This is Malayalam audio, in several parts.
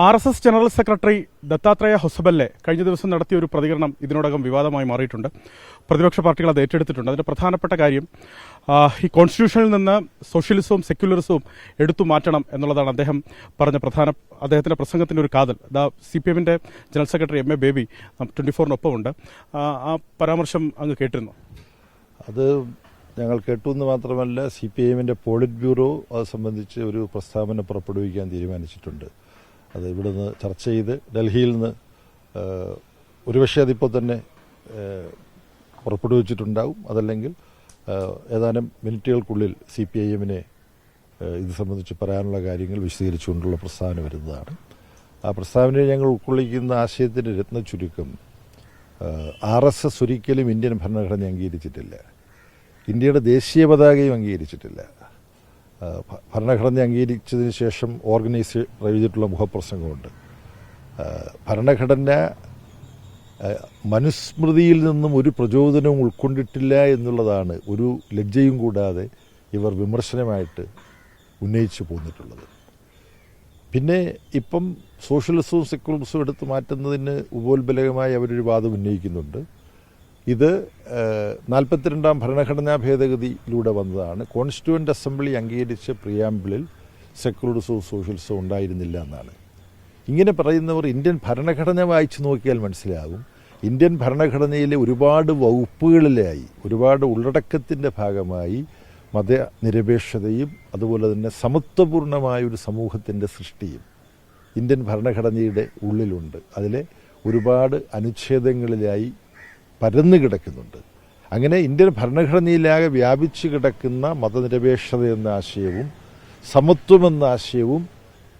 RSS general secretary Dattatreya Hosabale കഴിഞ്ഞ ദിവസം നടത്തിയ ഒരു പ്രതികരണം ഇതിനോടകം വിവാദമായി മാറിയിട്ടുണ്ട്. പ്രതിപക്ഷ പാർട്ടികൾ അത് ഏറ്റെടുത്തിട്ടുണ്ട്. അതിന്റെ പ്രധാനപ്പെട്ട കാര്യം ഈ കോൺസ്റ്റിറ്റ്യൂഷനിൽ നിന്ന് സോഷ്യലിസവും സെക്യുലറിസവും എടുത്തു മാറ്റണം എന്നുള്ളതാണ് അദ്ദേഹത്തിന്റെ പ്രസംഗത്തിന്റെ ഒരു കാതൽ. CPM-ന്റെ ജനറൽ സെക്രട്ടറി MA ബേബി 24-നൊപ്പമുണ്ട്. ആ പരാമർശം അങ്ങ് കേട്ടിരുന്നു? അത് ഞങ്ങൾ കേട്ടു എന്ന് മാത്രമല്ല, CPM-ന്റെ പോളിറ്റ് ബ്യൂറോ അത് സംബന്ധിച്ച് ഒരു പ്രസ്താവന പുറപ്പെടുവിക്കാൻ തീരുമാനിച്ചിട്ടുണ്ട്. അത് ഇവിടുന്ന് ചർച്ച ചെയ്ത് ഡൽഹിയിൽ നിന്ന് ഒരുപക്ഷെ അതിപ്പോൾ തന്നെ പുറപ്പെടുവിച്ചിട്ടുണ്ടാവും. അതല്ലെങ്കിൽ ഏതാനും മിനിറ്റുകൾക്കുള്ളിൽ CPIM-നെ ഇത് സംബന്ധിച്ച് പറയാനുള്ള കാര്യങ്ങൾ വിശദീകരിച്ചുകൊണ്ടുള്ള പ്രസ്താവന വരുന്നതാണ്. ആ പ്രസ്താവനയിൽ ഞങ്ങൾ ഉൾക്കൊള്ളിക്കുന്ന ആശയത്തിൻ്റെ രത്ന ചുരുക്കം, RSS ഒരിക്കലും ഇന്ത്യൻ ഭരണഘടന അംഗീകരിച്ചിട്ടില്ല, ഇന്ത്യയുടെ ദേശീയ പതാകയും അംഗീകരിച്ചിട്ടില്ല. ഭരണഘടന അംഗീകരിച്ചതിന് ശേഷം ഓർഗനൈസ് ചെയ്തിട്ടുള്ള മുഖപ്രസംഗമുണ്ട്. ഭരണഘടന മനുസ്മൃതിയിൽ നിന്നും ഒരു പ്രചോദനവും ഉൾക്കൊണ്ടിട്ടില്ല എന്നുള്ളതാണ് ഒരു ലജ്ജയും കൂടാതെ ഇവർ വിമർശനമായിട്ട് ഉന്നയിച്ചു പോന്നിട്ടുള്ളത്. പിന്നെ ഇപ്പം സോഷ്യലിസവും സെക്യുലറിസവും എടുത്തു മാറ്റുന്നതിന് ഉപോത്ബലകമായി അവരൊരു വാദം ഉന്നയിക്കുന്നുണ്ട്. ഇത് 42-ാം ഭരണഘടനാ ഭേദഗതിയിലൂടെ വന്നതാണ്. കോൺസ്റ്റിറ്റ്യൂവൻ്റ് അസംബ്ലി അംഗീകരിച്ച പ്രിയാമ്പിളിൽ സെക്യുലറിസവും സോഷ്യലിസവും ഉണ്ടായിരുന്നില്ല എന്നാണ്. ഇങ്ങനെ പറയുന്നവർ ഇന്ത്യൻ ഭരണഘടന വായിച്ചു നോക്കിയാൽ മനസ്സിലാകും, ഇന്ത്യൻ ഭരണഘടനയിലെ ഒരുപാട് വകുപ്പുകളിലായി ഒരുപാട് ഉള്ളടക്കത്തിൻ്റെ ഭാഗമായി മതനിരപേക്ഷതയും അതുപോലെ തന്നെ സമത്വപൂർണമായ ഒരു സമൂഹത്തിൻ്റെ സൃഷ്ടിയും ഇന്ത്യൻ ഭരണഘടനയുടെ ഉള്ളിലുണ്ട്. അതിലെ ഒരുപാട് അനുച്ഛേദങ്ങളിലായി പരന്നു കിടക്കുന്നുണ്ട്. അങ്ങനെ ഇന്ത്യൻ ഭരണഘടനയിലാകെ വ്യാപിച്ചു കിടക്കുന്ന മതനിരപേക്ഷത എന്ന ആശയവും സമത്വം എന്ന ആശയവും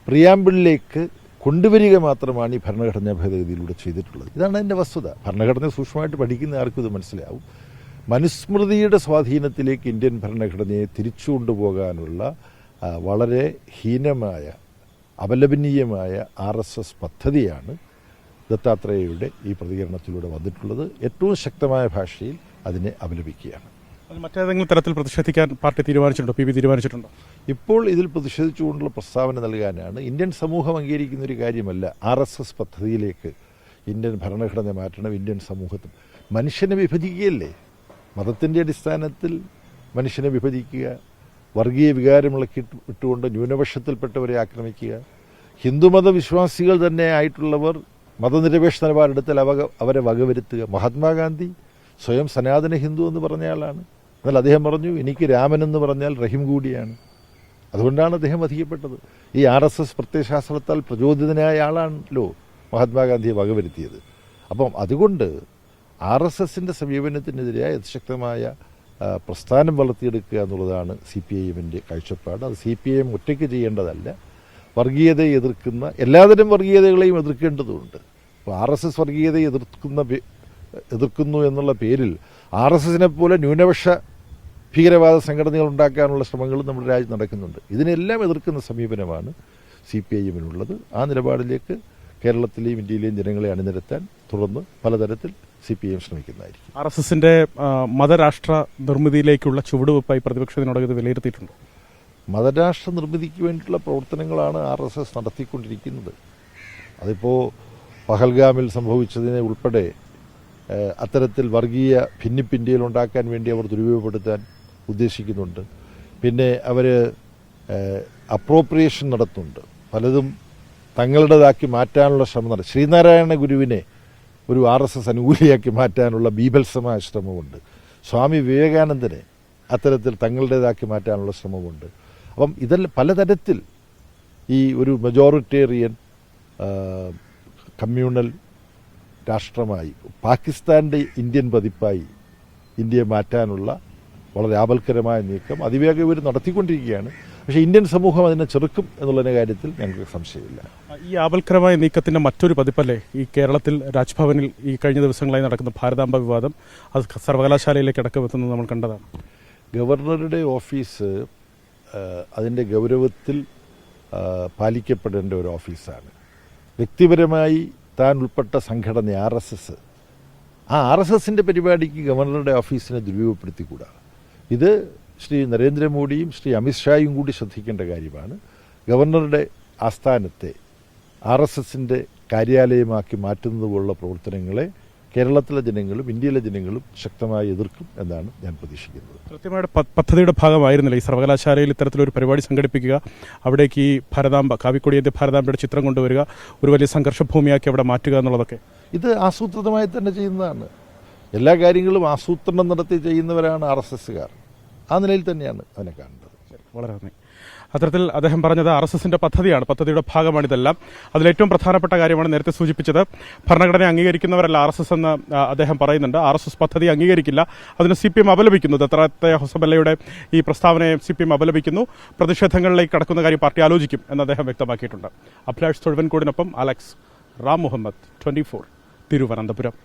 പ്രിയാമ്പിളിലേക്ക് കൊണ്ടുവരിക മാത്രമാണ് ഈ ഭരണഘടനാ ഭേദഗതിയിലൂടെ ചെയ്തിട്ടുള്ളത്. ഇതാണ് അതിൻ്റെ വസ്തുത. ഭരണഘടന സൂക്ഷ്മമായിട്ട് പഠിക്കുന്ന ആർക്കും ഇത് മനസ്സിലാവും. മനുസ്മൃതിയുടെ സ്വാധീനത്തിലേക്ക് ഇന്ത്യൻ ഭരണഘടനയെ തിരിച്ചു കൊണ്ടുപോകാനുള്ള വളരെ ഹീനമായ അപലപനീയമായ RSS പദ്ധതിയാണ് ദത്താത്രേയയുടെ ഈ പ്രതികരണത്തിലൂടെ വന്നിട്ടുള്ളത്. ഏറ്റവും ശക്തമായ ഭാഷയിൽ അതിനെ അപലപിക്കുകയാണ്. മറ്റേതെങ്കിലും തരത്തിൽ പ്രതിഷേധിക്കാൻ പാർട്ടി തീരുമാനിച്ചിട്ടുണ്ടോ? PB തീരുമാനിച്ചിട്ടുണ്ടോ? ഇപ്പോൾ ഇതിൽ പ്രതിഷേധിച്ചുകൊണ്ടുള്ള പ്രസ്താവന നൽകാനാണ്. ഇന്ത്യൻ സമൂഹം അംഗീകരിക്കുന്ന ഒരു കാര്യമല്ല RSS പദ്ധതിയിലേക്ക് ഇന്ത്യൻ ഭരണഘടന മാറ്റണം. ഇന്ത്യൻ സമൂഹത്തിൽ മനുഷ്യനെ വിഭജിക്കുകയല്ലേ, മതത്തിൻ്റെ അടിസ്ഥാനത്തിൽ മനുഷ്യനെ വിഭജിക്കുക, വർഗീയ വികാരമിളക്കി ഇട്ടുകൊണ്ട് ന്യൂനപക്ഷത്തിൽപ്പെട്ടവരെ ആക്രമിക്കുക, ഹിന്ദുമത വിശ്വാസികൾ തന്നെ ആയിട്ടുള്ളവർ മതനിരപേക്ഷ നിലപാടെടുത്താൽ അവരെ വകവരുത്തുക. മഹാത്മാഗാന്ധി സ്വയം സനാതന ഹിന്ദു എന്ന് പറഞ്ഞ ആളാണ്. എന്നാൽ അദ്ദേഹം പറഞ്ഞു, എനിക്ക് രാമൻ എന്ന് പറഞ്ഞാൽ റഹീം കൂടിയാണ്. അതുകൊണ്ടാണ് അദ്ദേഹം വധിക്കപ്പെട്ടത്. ഈ RSS പ്രത്യയശാസ്ത്രത്താൽ പ്രചോദിതനായ ആളാണല്ലോ മഹാത്മാഗാന്ധിയെ വകവരുത്തിയത്. അപ്പം അതുകൊണ്ട് RSS-ന്റെ സമീപനത്തിനെതിരായ അതിശക്തമായ പ്രസ്ഥാനം വളർത്തിയെടുക്കുക എന്നുള്ളതാണ് CPIM-ന്റെ കാഴ്ചപ്പാട്. അത് CPIM ഒറ്റയ്ക്ക് ചെയ്യേണ്ടതല്ല. വർഗീയതയെ എതിർക്കുന്ന എല്ലാതരം വർഗീയതകളെയും എതിർക്കേണ്ടതുണ്ട്. അപ്പോൾ RSS വർഗീയതയെ എതിർക്കുന്നു എന്നുള്ള പേരിൽ RSS-നെ പോലെ ന്യൂനപക്ഷ ഭീകരവാദ സംഘടനകൾ ഉണ്ടാക്കാനുള്ള ശ്രമങ്ങളും നമ്മുടെ രാജ്യത്ത് നടക്കുന്നുണ്ട്. ഇതിനെല്ലാം എതിർക്കുന്ന സമീപനമാണ് CPIM-നുള്ളത്. ആ നിലപാടിലേക്ക് കേരളത്തിലെയും ഇന്ത്യയിലെയും ജനങ്ങളെ അണിനിരത്താൻ തുടർന്ന് പലതരത്തിൽ CPIM ശ്രമിക്കുന്നതായിരിക്കും. RSS-ന്റെ മതരാഷ്ട്ര നിർമ്മിതിയിലേക്കുള്ള ചുവടുവെപ്പായി പ്രതിപക്ഷത്തിനോട് ഇത് വിലയിരുത്തിയിട്ടുണ്ട്. മതരാഷ്ട്ര നിർമ്മിതിക്ക് വേണ്ടിയിട്ടുള്ള പ്രവർത്തനങ്ങളാണ് RSS നടത്തിക്കൊണ്ടിരിക്കുന്നത്. അതിപ്പോൾ പഹൽഗാമിൽ സംഭവിച്ചതിനെ ഉൾപ്പെടെ അത്തരത്തിൽ വർഗീയ ഭിന്നിപ്പിന്ത്യയിൽ ഉണ്ടാക്കാൻ വേണ്ടി അവർ ദുരുപയോഗപ്പെടുത്താൻ ഉദ്ദേശിക്കുന്നുണ്ട്. പിന്നെ അവർ അപ്രോപ്രിയേഷൻ നടത്തുന്നുണ്ട്. പലതും തങ്ങളുടേതാക്കി മാറ്റാനുള്ള ശ്രമം നടത്തും. ശ്രീനാരായണ ഗുരുവിനെ ഒരു RSS അനുകൂലിയാക്കി മാറ്റാനുള്ള ബീഭത്സമായ ശ്രമമുണ്ട്. സ്വാമി വിവേകാനന്ദനെ അത്തരത്തിൽ തങ്ങളുടേതാക്കി മാറ്റാനുള്ള ശ്രമമുണ്ട്. അപ്പം ഇതെല്ലാം പലതരത്തിൽ ഈ ഒരു മെജോറിറ്റേറിയൻ കമ്മ്യൂണൽ രാഷ്ട്രമായി പാകിസ്ഥാൻ്റെ ഇന്ത്യൻ പതിപ്പായി ഇന്ത്യയെ മാറ്റാനുള്ള വളരെ ആപൽക്കരമായ നീക്കം അതിവേഗം ഇവർ നടത്തിക്കൊണ്ടിരിക്കുകയാണ്. പക്ഷേ ഇന്ത്യൻ സമൂഹം അതിനെ ചെറുക്കും എന്നുള്ള കാര്യത്തിൽ ഞങ്ങൾക്ക് സംശയമില്ല. ഈ ആപൽക്കരമായ നീക്കത്തിൻ്റെ മറ്റൊരു പതിപ്പല്ലേ ഈ കേരളത്തിൽ രാജ്ഭവനിൽ ഈ കഴിഞ്ഞ ദിവസങ്ങളായി നടക്കുന്ന ഭാരതാംബ വിവാദം? അത് സർവകലാശാലയിലേക്ക് അടക്കമെത്തുന്നത് നമ്മൾ കണ്ടതാണ്. ഗവർണറുടെ ഓഫീസ് അതിൻ്റെ ഗൗരവത്തിൽ പാലിക്കപ്പെടേണ്ട ഒരു ഓഫീസാണ്. വ്യക്തിപരമായി താൻ ഉൾപ്പെട്ട സംഘടന RSS, ആ RSS-ന്റെ പരിപാടിക്ക് ഗവർണറുടെ ഓഫീസിനെ ദുരുപയോഗപ്പെടുത്തിക്കൂടാ. ഇത് ശ്രീ നരേന്ദ്രമോദിയും ശ്രീ അമിത്ഷായും കൂടി ശ്രദ്ധിക്കേണ്ട കാര്യമാണ്. ഗവർണറുടെ ആസ്ഥാനത്തെ RSSന്റെ കാര്യാലയമാക്കി മാറ്റുന്നത് പോലുള്ള പ്രവർത്തനങ്ങളെ കേരളത്തിലെ ജനങ്ങളും ഇന്ത്യയിലെ ജനങ്ങളും ശക്തമായി എതിർക്കും എന്നാണ് ഞാൻ പ്രതീക്ഷിക്കുന്നത്. കൃത്യമായിട്ട് പദ്ധതിയുടെ ഭാഗമായിരുന്നില്ല ഈ സർവകലാശാലയിൽ ഇത്തരത്തിലൊരു പരിപാടി സംഘടിപ്പിക്കുക, അവിടേക്ക് ഈ ഭാരതാംബ കാവിക്കൊടിയൻ്റെ ഭാരതാംബയുടെ ചിത്രം കൊണ്ടുവരിക, ഒരു വലിയ സംഘർഷഭൂമിയാക്കി അവിടെ മാറ്റുക എന്നുള്ളതൊക്കെ ഇത് ആസൂത്രിതമായി തന്നെ ചെയ്യുന്നതാണ്. എല്ലാ കാര്യങ്ങളും ആസൂത്രണം നടത്തി ചെയ്യുന്നവരാണ് RSSകാർ. ആ നിലയിൽ തന്നെയാണ് അതിനെ കാണുന്നത്. വളരെ നന്ദി. അത്തരത്തിൽ അദ്ദേഹം പറഞ്ഞത് RSSന്റെ പദ്ധതിയാണ്, പദ്ധതിയുടെ ഭാഗമാണിതെല്ലാം. അതിലേറ്റവും പ്രധാനപ്പെട്ട കാര്യമാണ് നേരത്തെ സൂചിപ്പിച്ചത്, ഭരണഘടന അംഗീകരിക്കുന്നവരല്ല RSS എന്ന് അദ്ദേഹം പറയുന്നുണ്ട്. RSS പദ്ധതി അംഗീകരിക്കില്ല, അതിന് CPM അപലപിക്കുന്നു. ദത്താത്രേയ ഹൊസബല്ലയുടെ ഈ പ്രസ്താവനയെ CPM അപലപിക്കുന്നു. പ്രതിഷേധങ്ങളിലേക്ക് കടക്കുന്ന കാര്യം പാർട്ടി ആലോചിക്കും എന്ന് അദ്ദേഹം വ്യക്തമാക്കിയിട്ടുണ്ട്. അഭിലാഷ് തൊഴുവൻകോടിനൊപ്പം അലക്സ് റാം മുഹമ്മദ്, 24 തിരുവനന്തപുരം.